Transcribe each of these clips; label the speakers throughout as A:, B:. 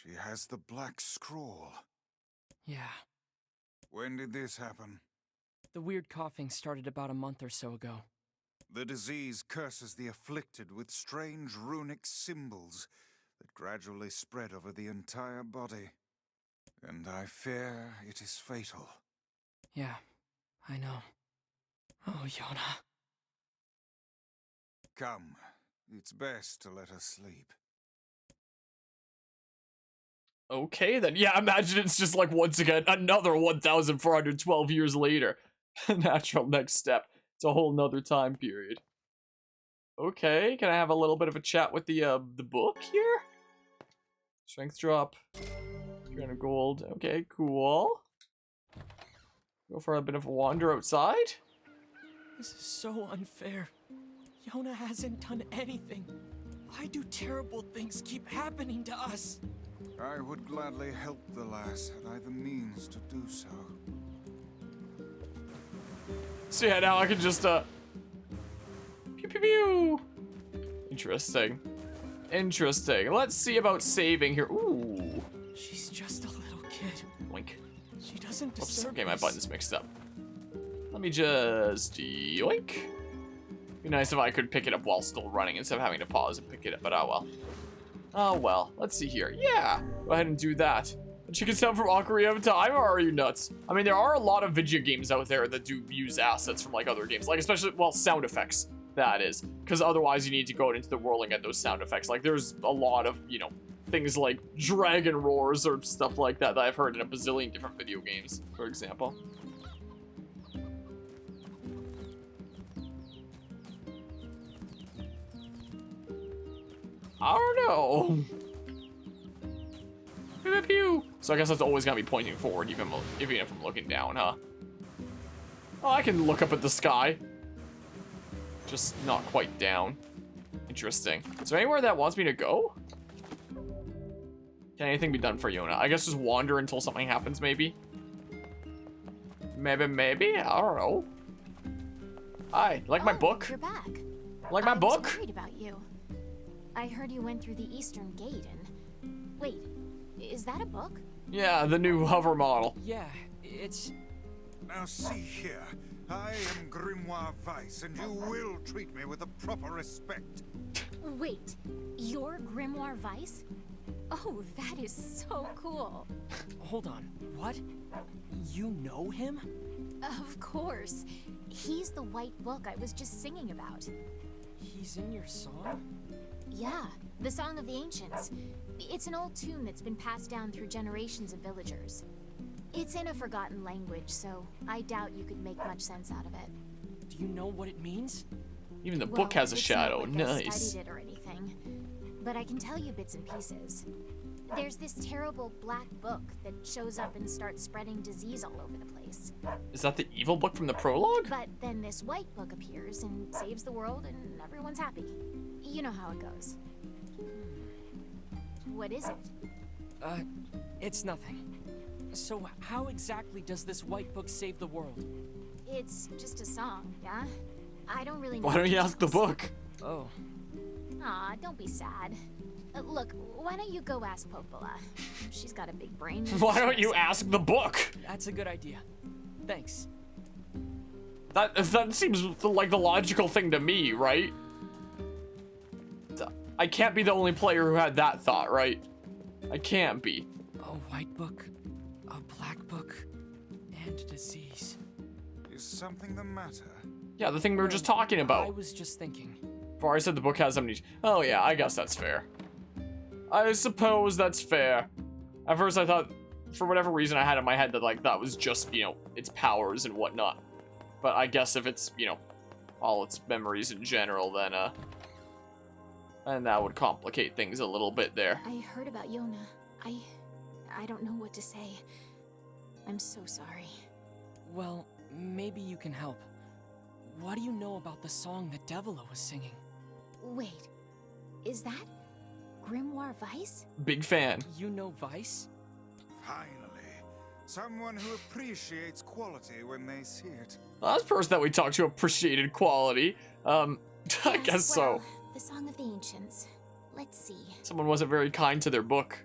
A: She has the black scroll.
B: Yeah.
A: When did this happen?
B: The weird coughing started about a month or so ago.
A: The disease curses the afflicted with strange runic symbols that gradually spread over the entire body. And I fear it is fatal.
B: Yeah, I know. Oh, Yona.
A: Come, it's best to let her sleep.
C: Okay, then. Yeah, imagine it's just like, once again, another 1,412 years later. Natural next step. It's a whole nother time period. Okay, can I have a little bit of a chat with the book here? Strength drop. 300 gold. Okay, cool. Go for a bit of a wander outside.
B: This is so unfair. Yona hasn't done anything. Why do terrible things keep happening to us?
A: I would gladly help the lass had I the means to do so.
C: So yeah, now I can just, pew pew pew. Interesting. Interesting. Let's see about saving here. Ooh.
B: She's just a little kid.
C: Yoink.
B: She doesn't
C: Oops,
B: deserve
C: okay, my
B: this.
C: button's mixed up. Let me just yoink. Be nice if I could pick it up while still running instead of having to pause and pick it up, but oh well. Oh well, let's see here. Yeah, go ahead and do that. The chicken sound from Ocarina of Time, or are you nuts? I mean, there are a lot of video games out there that do use assets from like other games, like especially, well, sound effects, that is. Because otherwise you need to go into the world and get those sound effects. Like there's a lot of, you know, things like dragon roars or stuff like that that I've heard in a bazillion different video games, for example. I don't know. Pew, pew, pew. So I guess that's always gonna be pointing forward, even if I'm looking down, huh? Oh, I can look up at the sky. Just not quite down. Interesting. Is there anywhere that wants me to go? Can anything be done for Yona? I guess just wander until something happens, maybe? Maybe? I don't know. Hi, like my book?
D: You're back.
C: Like my book?
D: I was worried about you. I heard you went through the Eastern Gate and... Wait, is that a book?
C: Yeah, the new hover model.
B: Yeah, it's...
A: Now see here, I am Grimoire Weiss, and you will treat me with the proper respect.
D: Wait, you're Grimoire Weiss? Oh, that is so cool.
B: Hold on, what? You know him?
D: Of course. He's the white book I was just singing about.
B: He's in your song?
D: Yeah, the Song of the Ancients. It's an old tune that's been passed down through generations of villagers. It's in a forgotten language, so I doubt you could make much sense out of it.
B: Do you know what it means?
C: Even the book has a
D: it's
C: shadow.
D: Not like I
C: Nice.
D: studied it or anything, but I can tell you bits and pieces. There's this terrible black book that shows up and starts spreading disease all over the place.
C: Is that the evil book from the prologue?
D: But then this white book appears and saves the world and everyone's happy. You know how it goes. What is it?
B: It's nothing. So how exactly does this white book save the world?
D: It's just a song, yeah? I don't really know.
C: Why don't you
D: the
C: ask the
D: details.
C: book?
B: Oh.
D: Aw, don't be sad. Look, why don't you go ask Popola? She's got a big brain.
C: Why don't you ask the book?
B: That's a good idea. Thanks.
C: That seems like the logical thing to me, right? I can't be the only player who had that thought, right? I can't be.
B: A white book, a black book, and disease.
A: Is something the matter?
C: Yeah, the thing we were just talking
B: I
C: about.
B: was just thinking.
C: Before I said the book has amnesia. Oh yeah, I guess that's fair. I suppose that's fair. At first I thought, for whatever reason I had in my head that like that was just, you know, its powers and whatnot. But I guess if it's, you know, all its memories in general, then and that would complicate things a little bit there.
D: I heard about Yona. I don't know what to say. I'm so sorry.
B: Well, maybe you can help. What do you know about the song that Devila was singing?
D: Wait, is that Grimoire Weiss?
C: Big fan.
B: You know Weiss?
A: Finally, someone who appreciates quality when they see it.
C: Last person that we talked to appreciated quality. I
D: Yes,
C: guess
D: well,
C: so.
D: The Song of the Ancients. Let's see.
C: Someone wasn't very kind to their book.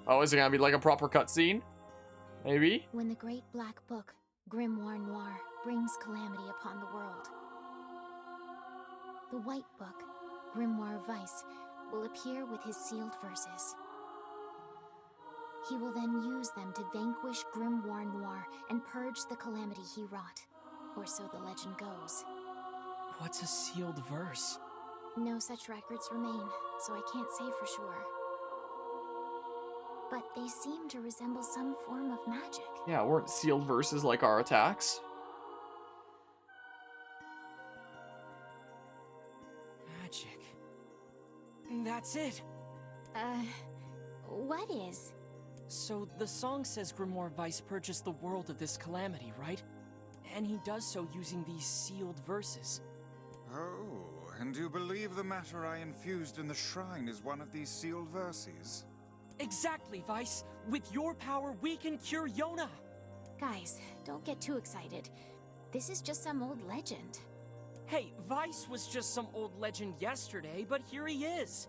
C: Oh, is it gonna be like a proper cutscene? Maybe?
D: When the great black book, Grimoire Noir, brings calamity upon the world, the white book, Grimoire Vice, will appear with his sealed verses. He will then use them to vanquish Grimoire Noir and purge the calamity he wrought. Or so the legend goes.
B: What's a sealed verse?
D: No such records remain, so I can't say for sure. But they seem to resemble some form of magic.
C: Yeah, weren't sealed verses like our attacks?
B: Magic. That's it.
D: What is?
B: So the song says Grimoire Vice purchased the world of this calamity, right? And he does so using these sealed verses.
A: Oh, and you believe the matter I infused in the shrine is one of these sealed verses?
B: Exactly, Vice. With your power, we can cure Yona.
D: Guys, don't get too excited. This is just some old legend.
B: Hey, Vice was just some old legend yesterday, but here he is.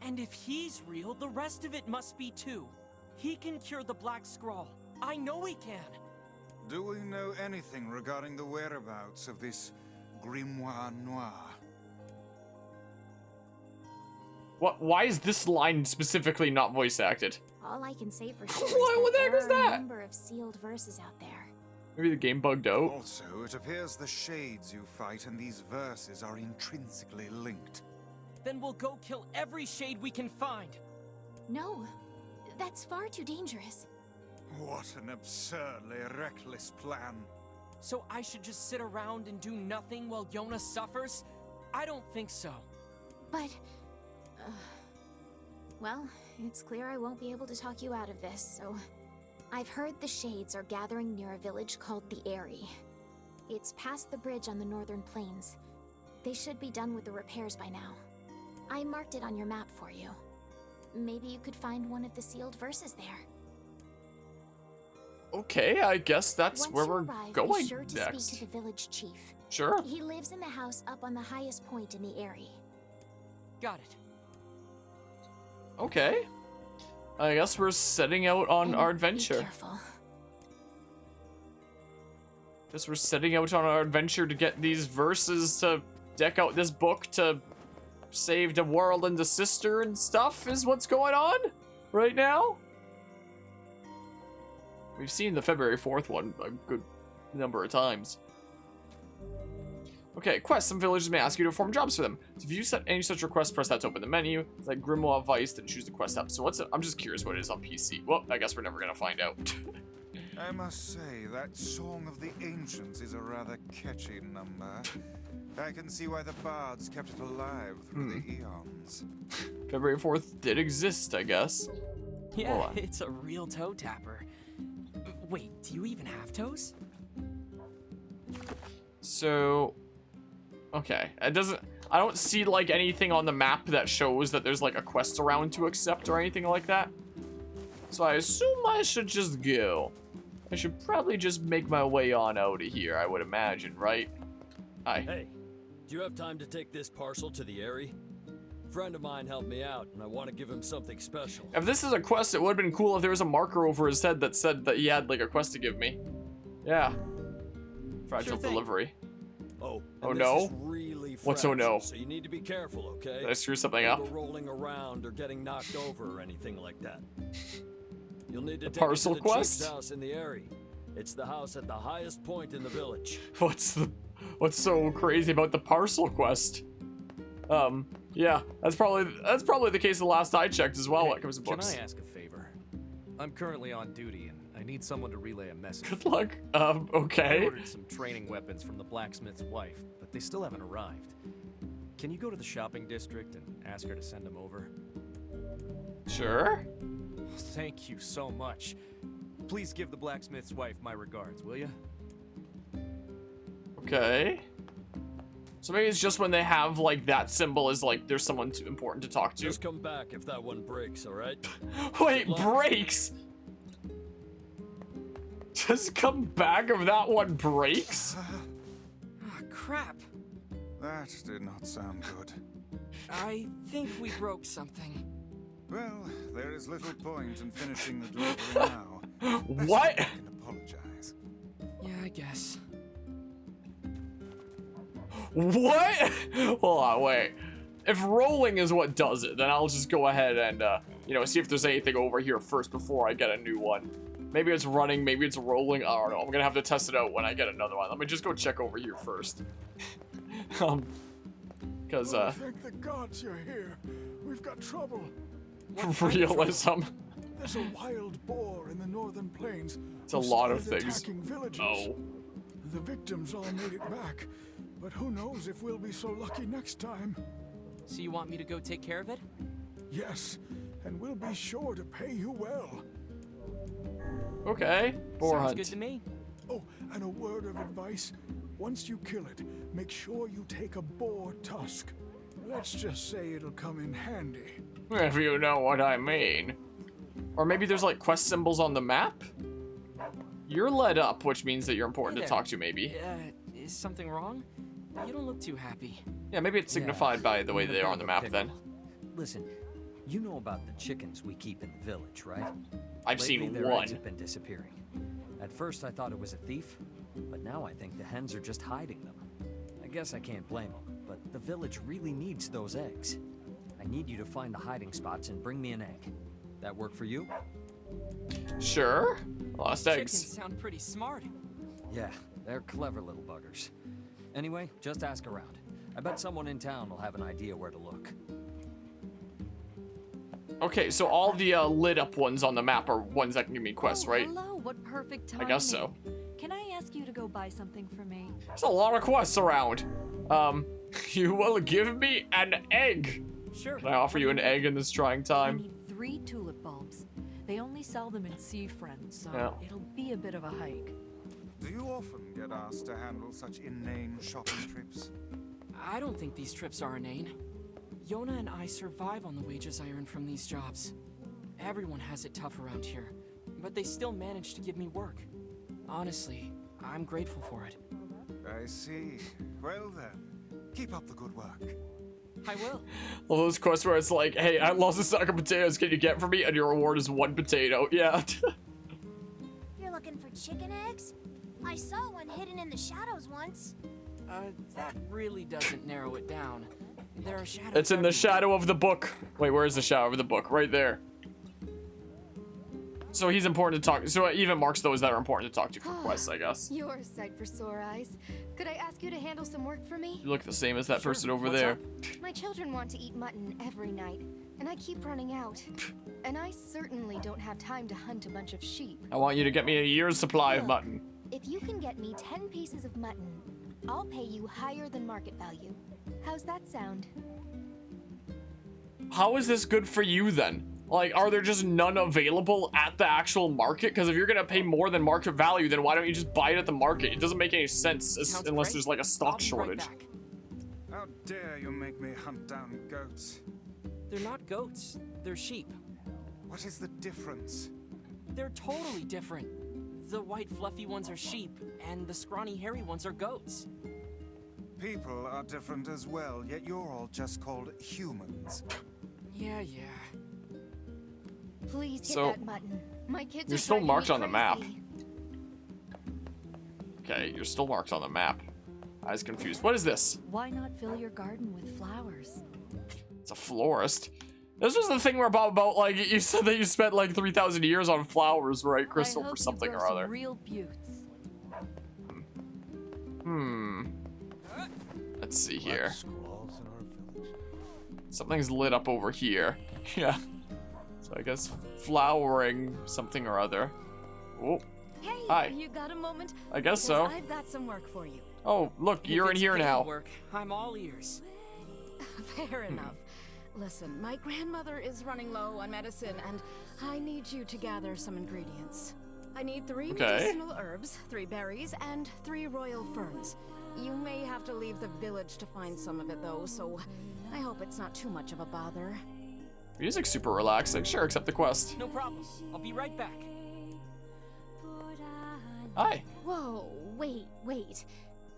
B: And if he's real, the rest of it must be too. He can cure the Black Scrawl. I know he can.
A: Do we know anything regarding the whereabouts of this Grimoire Noir?
C: What? Why is this line specifically not voice acted?
D: All I can say for sure
C: What the heck
D: is
C: is
D: that there are a
C: that?
D: number of sealed verses out there.
C: Maybe the game bugged out.
A: Also, it appears the shades you fight and these verses are intrinsically linked.
B: Then we'll go kill every shade we can find.
D: No, that's far too dangerous.
A: What an absurdly reckless plan.
B: So I should just sit around and do nothing while Yona suffers? I don't think so.
D: But, well, it's clear I won't be able to talk you out of this, so... I've heard the Shades are gathering near a village called the Eyrie. It's past the bridge on the northern plains. They should be done with the repairs by now. I marked it on your map for you. Maybe you could find one of the sealed verses there.
C: Okay, I guess that's
D: Once
C: where
D: you
C: we're
D: arrive,
C: going
D: be sure to
C: next.
D: speak to the village chief.
C: Sure.
D: He lives in the house up on the highest point in the Eyrie.
B: Got it.
C: Okay. I guess we're setting out on
D: And
C: our
D: Be
C: adventure.
D: careful.
C: Guess we're setting out on our adventure to get these verses to deck out this book to save the world and the sister and stuff is what's going on right now. We've seen the February 4th one a good number of times. Okay, quests. Some villagers may ask you to perform jobs for them. So if you set any such request, press that to open the menu. It's like Grimoire Vice, then choose the quest up. So what's it? I'm just curious what it is on PC. Well, I guess we're never gonna find out.
A: I must say, that Song of the Ancients is a rather catchy number. I can see why the bards kept it alive through the eons.
C: February 4th did exist, I guess.
B: Yeah,
C: Hold on.
B: it's a real toe tapper. Wait, do you even have toes?
C: So, okay, it doesn't. I don't see like anything on the map that shows that there's like a quest around to accept or anything like that. So I assume I should just go. I should probably just make my way on out of here, I would imagine, right? Hi.
E: Hey, do you have time to take this parcel to the Eyrie? A friend of mine helped me out, and I want to give him something special.
C: If this is a quest, it would have been cool if there was a marker over his head that said that he had like a quest to give me. Yeah. Fragile
B: Sure thing.
C: delivery.
E: Oh,
C: Oh,
E: and
C: no?
E: This is really
C: What's oh,
E: fragile,
C: no?
E: So you need to be careful, okay?
C: Did I screw something
E: Don't
C: up?
E: go rolling around or getting knocked over or anything like that. You'll need to
C: The
E: take
C: parcel
E: it to the
C: quest?
E: chief's house in the Eyrie. It's the house at the highest point in the village.
C: What's so crazy about the parcel quest? Yeah, that's probably the case the last I checked as well when it comes to books.
F: Can I ask a favor? I'm currently on duty and I need someone to relay a message.
C: Good luck.
F: I
C: Okay.
F: ordered some training weapons from the blacksmith's wife, but they still haven't arrived. Can you go to the shopping district and ask her to send them over?
C: Sure.
F: Thank you so much. Please give the blacksmith's wife my regards, will you?
C: Okay. So maybe it's just when they have like that symbol is like there's someone too important to talk to.
E: Just come back if that one breaks, all right?
C: Wait,
E: Good luck.
C: breaks? Just come back if that one breaks?
B: Ah, crap.
A: That did not sound good.
B: I think we broke something.
A: Well, there is little point in finishing the delivery now.
C: What?
A: I can apologize.
B: Yeah, I guess.
C: What? Hold on, wait. If rolling is what does it, then I'll just go ahead and, you know, see if there's anything over here first before I get a new one. Maybe it's running, maybe it's rolling, I don't know. I'm gonna have to test it out when I get another one. Let me just go check over here first. Because,
G: Oh, thank the gods you're here. We've got trouble.
C: realism.
G: There's a wild boar in the northern plains.
C: It's a
G: who
C: lot of
G: started
C: things.
G: attacking villages.
C: Oh.
G: The victims all made it back, but who knows if we'll be so lucky next time.
B: So you want me to go take care of it?
G: Yes, and we'll be sure to pay you well.
C: Okay. Boar
B: Sounds
C: hunt.
B: good to me.
G: Oh, and a word of advice. Once you kill it, make sure you take a boar tusk. Let's just say it'll come in handy.
C: If you know what I mean. Or maybe there's like quest symbols on the map? You're led up, which means that you're important
B: Hey
C: to
B: there.
C: talk to, maybe.
B: Is something wrong? You don't look too happy.
C: Yeah, maybe it's signified by the way
F: I'm in a
C: they
F: bit
C: are on
F: of
C: the
F: a
C: map
F: pickle.
C: then.
F: Listen, you know about the chickens we keep in the village, right?
C: I've
F: Lately,
C: seen
F: their
C: one.
F: eggs have been disappearing. At first, I thought it was a thief, but now I think the hens are just hiding them. I guess I can't blame them, but the village really needs those eggs. I need you to find the hiding spots and bring me an egg. That work for you?
C: Sure. Lost
B: Chickens
C: eggs.
B: sound pretty smart.
F: Yeah, they're clever little buggers. Anyway, just ask around. I bet someone in town will have an idea where to look.
C: Okay, so all the lit up ones on the map are ones that can give me quests,
H: Oh,
C: right?
H: Hello, what perfect
C: I
H: timing.
C: guess so.
H: Can I ask you to go buy something for me?
C: There's a lot of quests around. You will give me an egg.
B: Sure.
C: Can I offer you an egg in this trying
H: I
C: time?
H: need 3 tulip bulbs. They only sell them in Sea Friend, so
C: Yeah.
H: it'll be a bit of a hike.
A: Do you often get asked to handle such inane shopping trips?
B: I don't think these trips are inane. Yona and I survive on the wages I earn from these jobs. Everyone has it tough around here, but they still manage to give me work. Honestly, I'm grateful for it.
A: I see. Well then, keep up the good work.
B: I will.
C: All those quests where it's like, hey, I lost a sack of potatoes, can you get for me? And your reward is 1 potato. Yeah.
I: You're looking for chicken eggs? I saw one hidden in the shadows once.
B: That really doesn't narrow it down. There are shadows.
C: It's in the
B: everywhere.
C: shadow of the book. Wait, where is the shadow of the book? Right there. So he's important to talk. So it even marks those that are important to talk to for quests, I guess.
J: You're a sight for sore eyes. Could I ask you to handle some work for me?
C: You look the same as that
B: Sure,
C: person over
B: what's
C: there.
B: up?
J: My children want to eat mutton every night, and I keep running out. And I certainly don't have time to hunt a bunch of sheep.
C: I want you to get me a year's supply of
J: Look,
C: mutton.
J: If you can get me 10 pieces of mutton, I'll pay you higher than market value. How's that sound?
C: How is this good for you then? Like, are there just none available at the actual market? Because if you're gonna pay more than market value, then why don't you just buy it at the market? It doesn't make any sense
B: Sounds
C: unless
B: great.
C: there's like a
B: I'll
C: stock
B: be
C: shortage.
B: Right back.
A: How dare you make me hunt down goats?
B: They're not goats. They're sheep.
A: What is the difference?
B: They're totally different. The white fluffy ones are sheep, and the scrawny hairy ones are goats.
A: People are different as well, yet you're all just called humans.
B: Yeah.
J: Please get
C: So,
J: that mutton. My kids
C: you're
J: are
C: still
J: driving
C: marked
J: me
C: on the map.
J: crazy.
C: Okay, you're still marked on the map. I was confused. What is this?
H: Why not fill your garden with flowers?
C: It's a florist. This was the thing where about like you said that you spent like 3,000 years on flowers, right, Crystal,
H: I
C: for
H: hope
C: something
H: you
C: or
H: grow
C: other.
H: some real buttes.
C: Let's see here.
G: Squalls in our village.
C: Something's lit up over here. Yeah. So I guess flowering something or other. Oh,
H: Hey,
C: Hi.
H: you got a moment?
C: I guess
H: Because
C: so.
H: I've got some work for you.
C: Oh, look,
B: If
C: you're in
B: it's
C: here now.
B: paperwork, I'm all ears.
K: Fair enough. Listen, my grandmother is running low on medicine, and I need you to gather some ingredients. I need 3
C: Okay.
K: medicinal herbs, 3 berries, and 3 royal ferns. You may have to leave the village to find some of it, though, so I hope it's not too much of a bother.
C: Music's super relaxing. Sure, accept the quest.
B: No problem. I'll be right back.
C: Hi.
J: Whoa, wait.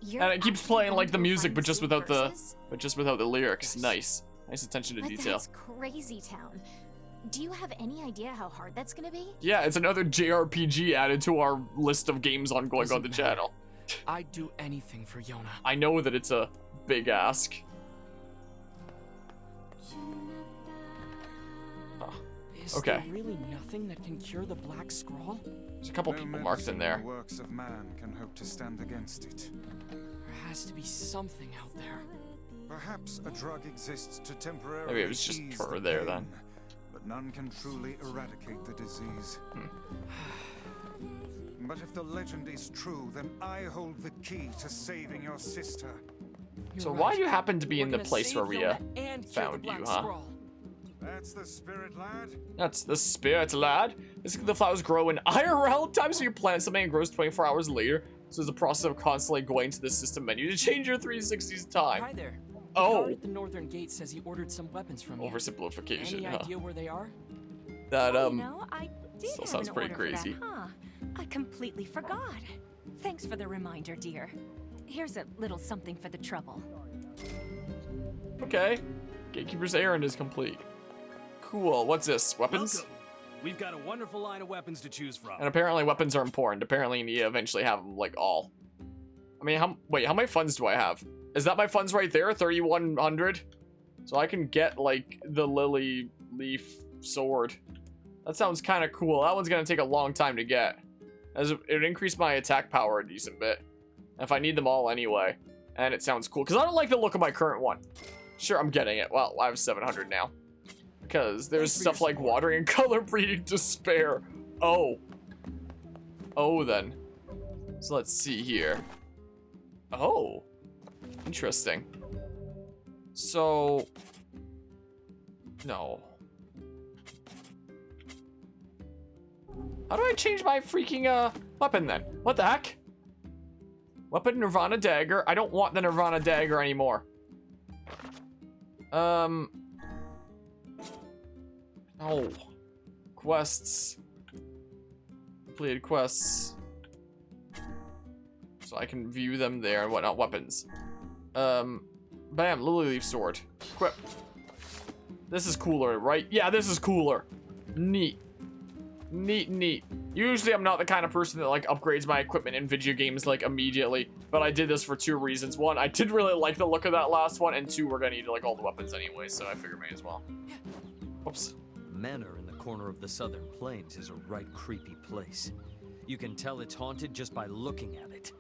J: You're
C: And it keeps
J: actually
C: playing
J: going
C: like
J: to
C: the
J: go
C: music,
J: find
C: but just
J: some
C: without
J: verses?
C: the lyrics.
B: Yes.
C: Nice attention to
J: But
C: detail.
J: that's crazy town.
D: Do you have any idea how hard that's gonna be?
C: Yeah, it's another JRPG added to our list of games on going on the channel.
B: I'd do anything for Yona.
C: I know that it's a big ask. Oh,
B: Is
C: okay.
B: there really nothing that can cure the Black Scroll?
C: There's a couple
A: No
C: people marked in
A: medicine
C: there.
A: or works of man can hope to stand against it.
B: There has to be something out there.
A: Perhaps a drug exists to temporarily
C: Maybe it was just
A: ease
C: her
A: the
C: there
A: pain,
C: then.
A: but none can truly eradicate the disease. But if the legend is true, then I hold the key to saving your sister.
C: So why do you happen to be in the place where we
B: and
C: found you, huh?
A: That's the spirit, lad.
C: That's the spirit, lad. Basically, the flowers grow in IRL time, so you plant something and it grows 24 hours later. So there's a process of constantly going to the system menu to change your 360's time.
B: Hi there.
C: Oh.
B: The guard at the northern gate says he ordered some weapons from you.
C: Oversimplification,
B: Any
C: huh?
B: idea where they are?
C: That,
L: You know, I did
C: still
L: have
C: sounds
L: an
C: pretty
L: order for
C: crazy.
L: That, huh? I completely forgot. Thanks for the reminder, dear. Here's a little something for the trouble.
C: Okay. Gatekeeper's errand is complete. Cool. What's this? Weapons?
M: Welcome. We've got a wonderful line of weapons to choose from.
C: And apparently weapons are important. Apparently you need to eventually have them, like, all. I mean, how many funds do I have? Is that my funds right there? 3,100? So I can get, like, the lily leaf sword. That sounds kind of cool. That one's going to take a long time to get. As it would increase my attack power a decent bit. If I need them all anyway. And it sounds cool. Because I don't like the look of my current one. Sure, I'm getting it. Well, I have 700 now. Because there's stuff like watering and color breeding to spare. Oh. Oh, then. So let's see here. Oh. Interesting. So. No. How do I change my freaking, weapon then? What the heck? Weapon Nirvana Dagger. I don't want the Nirvana Dagger anymore. Oh. Quests. Completed quests. So I can view them there and whatnot. Weapons. Bam. Lily Leaf Sword. Equip. This is cooler, right? Yeah, this is cooler. Neat. Neat. Usually I'm not the kind of person that like upgrades my equipment in video games like immediately, but I did this for two reasons. One, I did really like the look of that last one, and two, we're gonna need like all the weapons anyway, so I figure may as well. Whoops.
F: The manor in the corner of the southern plains is a right creepy place. You can tell it's haunted just by looking at it.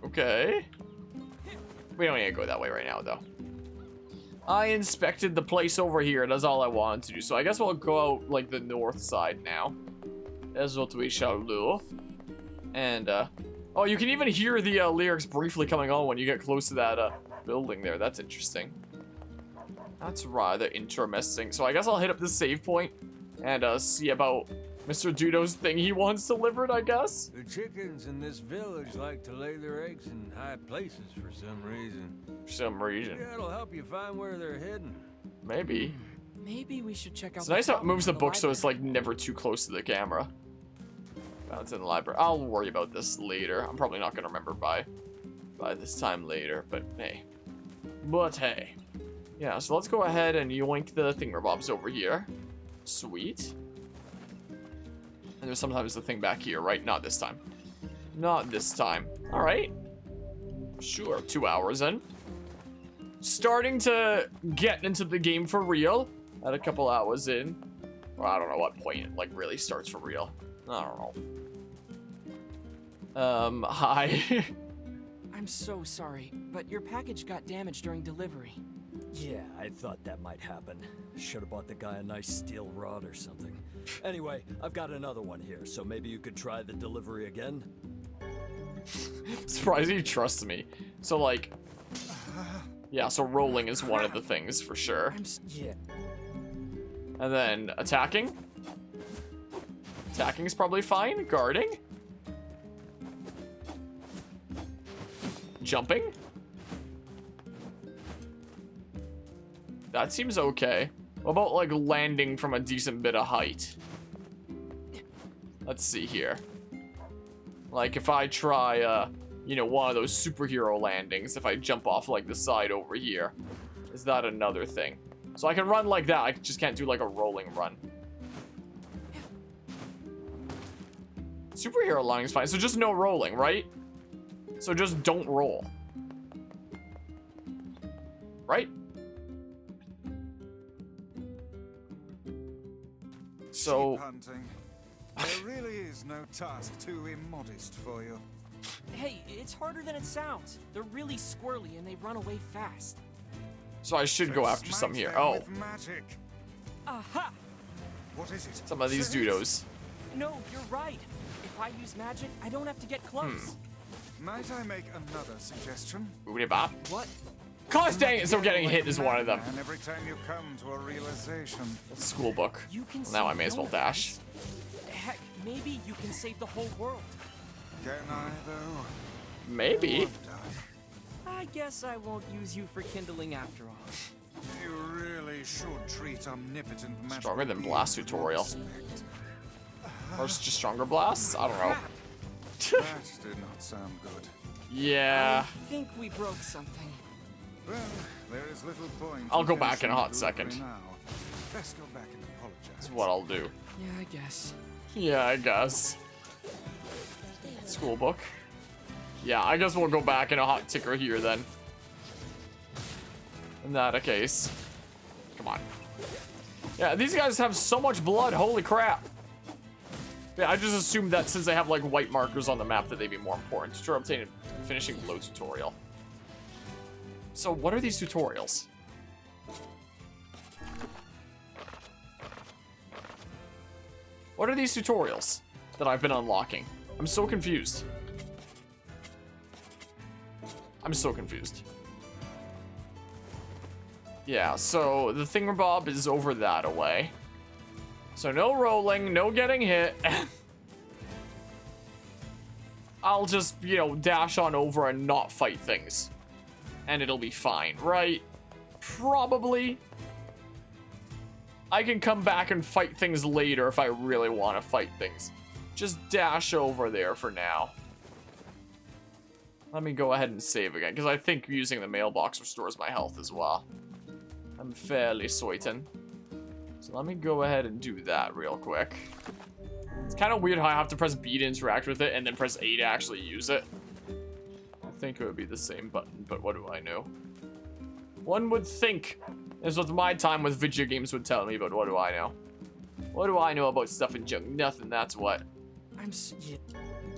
C: Okay. We don't need to go that way right now, though. I inspected the place over here. That's all I wanted to do. So I guess we'll go out, like, the north side now. That's what we shall do. And, oh, you can even hear the lyrics briefly coming on when you get close to that, building there. That's interesting. That's rather interesting. So I guess I'll hit up the save point and, see about Mr. Dudo's thing he wants delivered, I guess.
N: The chickens in this village like to lay their eggs in high places for some reason.
C: For some reason.
N: Yeah, it'll help you find where they're hidden.
C: Maybe.
B: Maybe we should check out.
C: It's nice how it moves the book so it's like never too close to the camera. Oh, it's in the library. I'll worry about this later. I'm probably not gonna remember by this time later, but hey. But hey. Yeah, so let's go ahead and yoink the thingamabobs over here. Sweet. And there's sometimes the thing back here, right? Not this time. Not this time. Alright. Sure, 2 hours in. Starting to get into the game for real. At a couple hours in. Well, I don't know what point it like really starts for real. I don't know. Hi.
B: I'm so sorry, but your package got damaged during delivery.
F: Yeah, I thought that might happen. Should have bought the guy a nice steel rod or something. Anyway, I've got another one here, so maybe you could try the delivery again?
C: Surprised he trusts me. So, like... Yeah, so rolling is one of the things, for sure.
F: Yeah.
C: And then, attacking? Attacking is probably fine. Guarding? Jumping? That seems okay. What about, like, landing from a decent bit of height? Let's see here. Like, if I try, you know, one of those superhero landings, if I jump off, like, the side over here. Is that another thing? So I can run like that. I just can't do like a rolling run. Superhero running is fine. So just no rolling, right? So just don't roll. Right? So...
A: Sheep hunting. There really is no task too immodest for you.
B: Hey, it's harder than it sounds. They're really squirrely and they run away fast.
C: So I should go after some here. Oh.
A: Magic.
B: Aha!
A: What is it?
C: Some of these doodles.
B: No, you're right. If I use magic, I don't have to get close.
A: Might I make another suggestion?
C: Boobity bop.
B: What?
C: Gosh dang it, so getting hit is one of them.
A: And every time you come to a realization.
C: School book.
B: You can
C: Well, now I may as well dash.
B: Heck, maybe you can save the whole world.
A: Can I, though?
C: Maybe.
B: I guess I won't use you for kindling after all.
A: You really should treat omnipotent magic.
C: Stronger than blast tutorial. Or just stronger blasts? I don't know.
A: That did not sound good.
C: Yeah.
B: I think we broke something.
A: Well, there is little point.
C: I'll go back in a hot second.
A: Now. Let's go back and apologize.
C: That's what I'll do.
B: Yeah, I guess.
C: Yeah, I guess. School book. Yeah, I guess we'll go back in a hot ticker here then. In that case. Come on. Yeah, these guys have so much blood. Holy crap. Yeah, I just assumed that since they have like white markers on the map that they'd be more important. Tutorial obtained finishing below tutorial. So what are these tutorials? What are these tutorials that I've been unlocking? I'm so confused. I'm so confused. Yeah, so the thingamabob is over that away. So no rolling, no getting hit. I'll just, you know, dash on over and not fight things. And it'll be fine, right? Probably. I can come back and fight things later if I really want to fight things. Just dash over there for now. Let me go ahead and save again, because I think using the mailbox restores my health as well. I'm fairly certain. So let me go ahead and do that real quick. It's kind of weird how I have to press B to interact with it and then press A to actually use it. I think it would be the same button, but what do I know? One would think is what my time with video games would tell me, but what do I know? What do I know about stuff and junk? Nothing, that's what.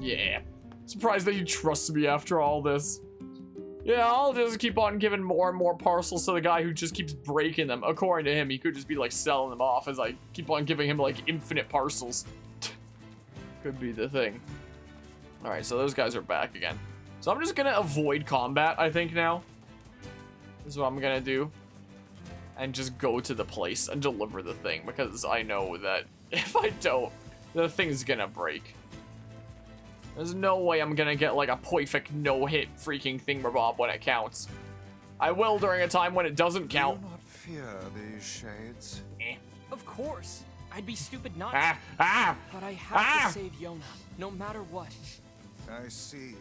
C: Yeah. Surprised that you trust me after all this. Yeah, I'll just keep on giving more and more parcels to the guy who just keeps breaking them. According to him, he could just be like selling them off as I keep on giving him like infinite parcels. Could be the thing. Alright, so those guys are back again. So I'm just gonna avoid combat, I think, now. This is what I'm gonna do. And just go to the place and deliver the thing, because I know that if I don't, the thing's gonna break. There's no way I'm gonna get like a perfect no-hit freaking thingamabob when it counts. I will during a time when it doesn't count.
A: Do not fear these shades.
B: Of course. I'd be stupid not
C: to.
B: But I have to save Yona, no matter what.
A: I see.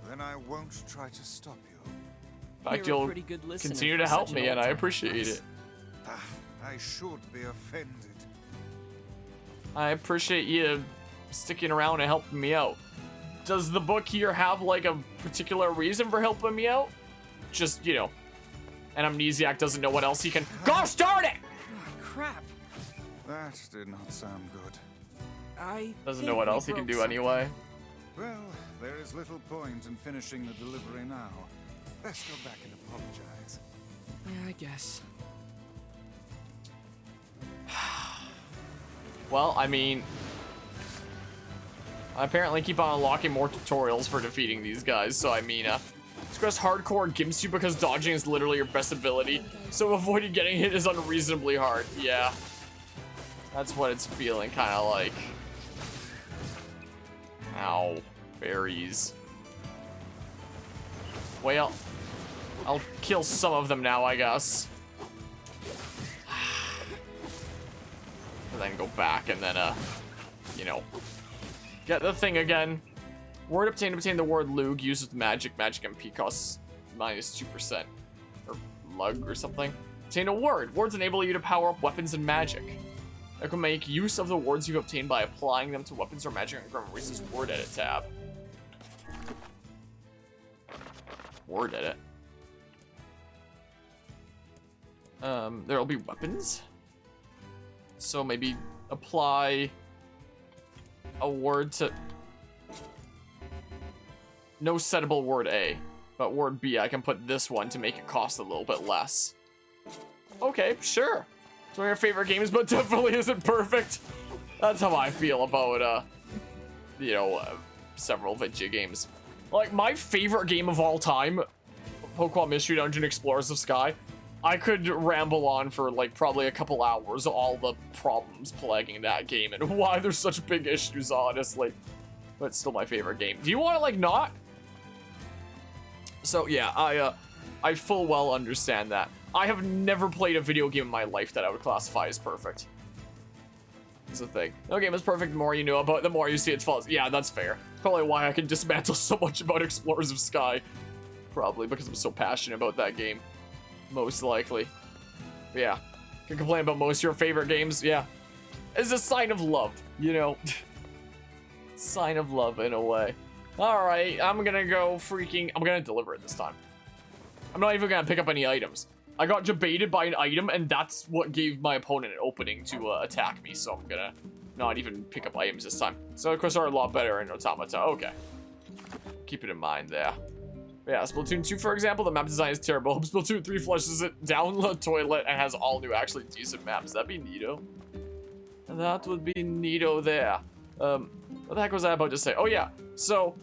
A: Then I won't try to stop you.
C: In fact, you'll continue to help me, and I appreciate it.
A: I should be offended.
C: I appreciate you sticking around and helping me out. Does the book here have like a particular reason for helping me out? Just, you know, an amnesiac doesn't know what else he can. Gosh darn it!
B: Oh, crap.
A: That did not sound good.
C: Doesn't know what else he can do anyway.
A: Well, there is little point in finishing the delivery now. Let's go back and apologize.
B: Yeah, I guess.
C: Well, I mean, I apparently keep on unlocking more tutorials for defeating these guys, so I mean, Express Hardcore gives you because dodging is literally your best ability, so avoiding getting hit is unreasonably hard. Yeah, that's what it's feeling kind of like. Ow, berries. Well, I'll kill some of them now, I guess. And then go back and then, you know, get the thing again. Word obtained the word lug used with magic. Magic MP costs -2%. Or lug or something. Obtain a word. Words enable you to power up weapons and magic. You can make use of the words you've obtained by applying them to weapons or magic in Grandma Reese's Word Edit tab. Word Edit. There'll be weapons. So maybe apply a word to... No settable word A, but word B, I can put this one to make it cost a little bit less. Okay, sure. It's one of your favorite games, but definitely isn't perfect. That's how I feel about, several video games. Like, my favorite game of all time, Pokemon Mystery Dungeon Explorers of Sky, I could ramble on for, like, probably a couple hours, all the problems plaguing that game, and why there's such big issues, honestly. But it's still my favorite game. Do you want to, like, not? So, yeah, I full well understand that. I have never played a video game in my life that I would classify as perfect. That's the thing. No game is perfect, the more you know about it, the more you see its flaws. Yeah, that's fair. Probably why I can dismantle so much about Explorers of Sky. Probably because I'm so passionate about that game. Most likely. But yeah. Can complain about most of your favorite games, yeah. It's a sign of love, you know? Sign of love in a way. Alright, I'm gonna go freaking... I'm gonna deliver it this time. I'm not even gonna pick up any items. I got debated by an item, and that's what gave my opponent an opening to attack me, so I'm gonna not even pick up items this time. So, of course, are a lot better in Automata. Okay. Keep it in mind there. But yeah, Splatoon 2, for example, the map design is terrible. Splatoon 3 flushes it down the toilet and has all new, actually decent maps. That'd be neato. That would be neato there. What the heck was I about to say? Oh, yeah. So,